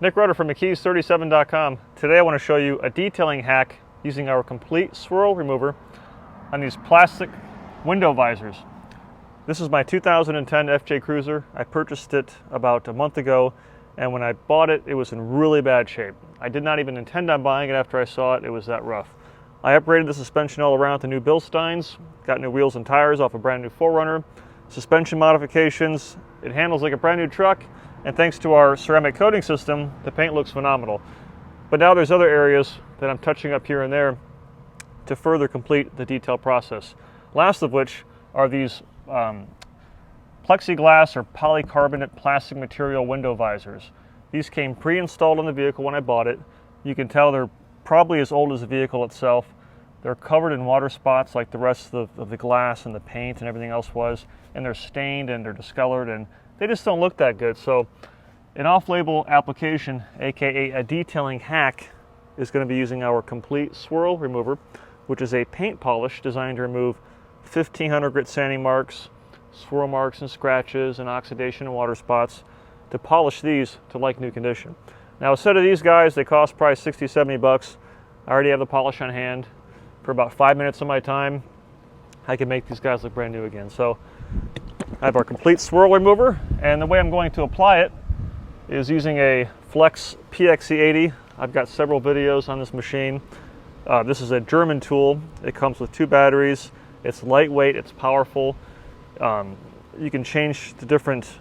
Nick Rutter from McKees37.com. Today I want to show you a detailing hack using our Complete Swirl Remover on these plastic window visors. This is my 2010 FJ Cruiser. I purchased it about a month ago, and when I bought it, it was in really bad shape. I did not even intend on buying it after I saw it. It was that rough. I upgraded the suspension all around to new Bilsteins, got new wheels and tires off a brand new 4Runner, suspension modifications. It handles like a brand new truck, and thanks to our ceramic coating system, the paint looks phenomenal. But now there's other areas that I'm touching up here and there to further complete the detail process. Last of which are these plexiglass or polycarbonate plastic material window visors. These came pre-installed on the vehicle when I bought it. You can tell they're probably as old as the vehicle itself. They're covered in water spots like the rest of the glass and the paint and everything else was, and they're stained and they're discolored and they just don't look that good. So an off-label application, aka a detailing hack, is going to be using our Complete Swirl Remover, which is a paint polish designed to remove 1500 grit sanding marks, swirl marks and scratches and oxidation and water spots to polish these to like new condition. Now a set of these guys, they cost probably 60, 70 bucks. I already have the polish on hand. For about 5 minutes of my time, I can make these guys look brand new again. So I have our Complete Swirl Remover, and the way I'm going to apply it is using a Flex PXE80. I've got several videos on this machine. This is a German tool. It comes with 2 batteries. It's lightweight, it's powerful. You can change the different,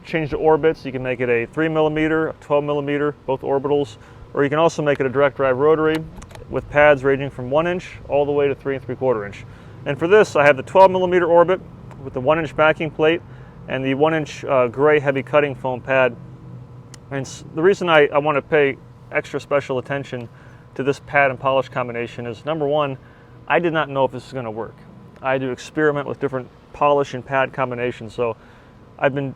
change the orbits. You can make it a 3mm, a 12mm, both orbitals, or you can also make it a direct drive rotary with pads ranging from 1 inch all the way to 3 3/4 inch. And for this, I have the 12mm orbit with the 1 inch backing plate and the 1 inch gray heavy cutting foam pad. And the reason I want to pay extra special attention to this pad and polish combination is, number one, I did not know if this is going to work. I had to experiment with different polish and pad combinations. So I've been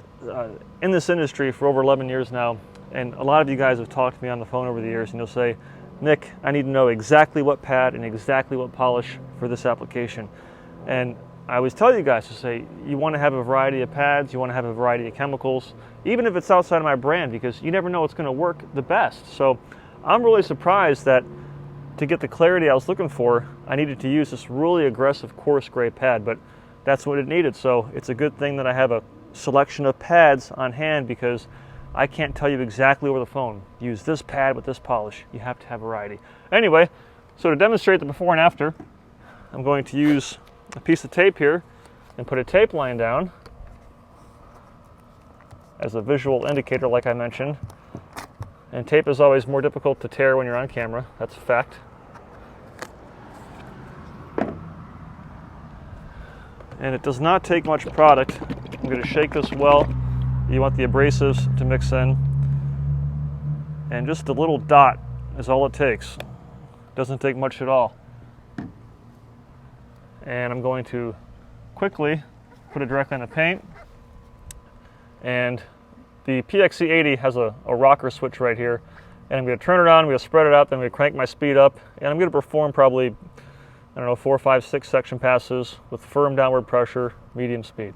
in this industry for over 11 years now, and a lot of you guys have talked to me on the phone over the years, and you'll say, Nick, I need to know exactly what pad and exactly what polish for this application. And I always tell you guys to say, you want to have a variety of pads, you want to have a variety of chemicals, even if it's outside of my brand, because you never know what's going to work the best. So I'm really surprised that to get the clarity I was looking for, I needed to use this really aggressive coarse gray pad, but that's what it needed. So it's a good thing that I have a selection of pads on hand, because I can't tell you exactly over the phone, use this pad with this polish. You have to have variety. Anyway, so to demonstrate the before and after, I'm going to use a piece of tape here and put a tape line down as a visual indicator, like I mentioned. And tape is always more difficult to tear when you're on camera. That's a fact. And it does not take much product. I'm going to shake this well. You want the abrasives to mix in. And just a little dot is all it takes. Doesn't take much at all. And I'm going to quickly put it directly on the paint. And the PXE80 has a rocker switch right here. And I'm going to turn it on, I'm going to spread it out, then I'm going to crank my speed up. And I'm going to perform probably, I don't know, 4, 5, 6 section passes with firm downward pressure, medium speed.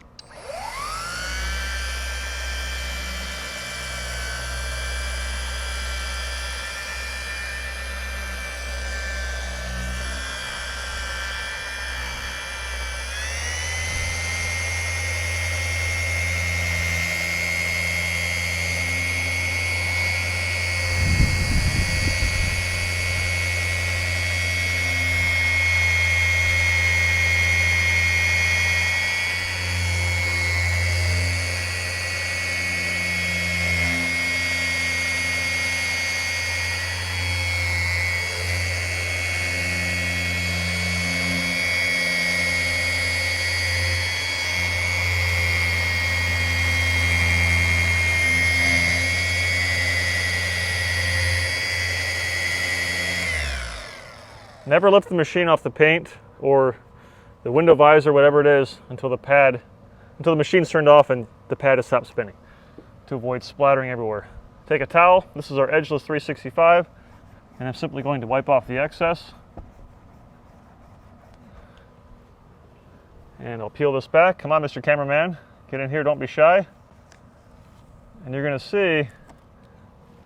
Never lift the machine off the paint or the window visor, whatever it is, until the machine's turned off and the pad has stopped spinning, to avoid splattering everywhere. Take a towel, this is our edgeless 365, and I'm simply going to wipe off the excess. And I'll peel this back. Come on, Mr. Cameraman, get in here, don't be shy. And you're gonna see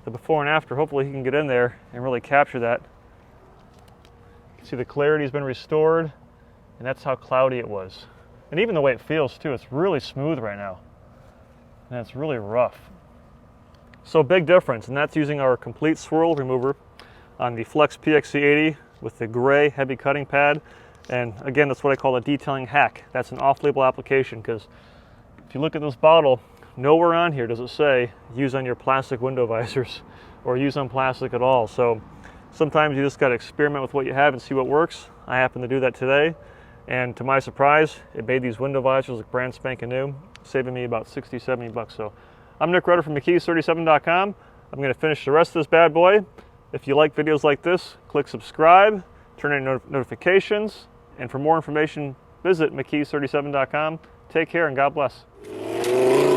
the before and after. Hopefully he can get in there and really capture that. You can see the clarity's been restored, and that's how cloudy it was. And even the way it feels too, it's really smooth right now. And it's really rough. So big difference, and that's using our Complete Swirl Remover on the Flex PXC80 with the gray heavy cutting pad. And again, that's what I call a detailing hack. That's an off-label application, because if you look at this bottle, nowhere on here does it say use on your plastic window visors or use on plastic at all. So sometimes you just got to experiment with what you have and see what works. I happen to do that today, and to my surprise, it made these window visors look brand spanking new, saving me about 60, 70 bucks. So I'm Nick Rutter from McKee37.com. I'm going to finish the rest of this bad boy. If you like videos like this, click subscribe, turn on notifications, and for more information, visit McKee37.com. Take care and God bless.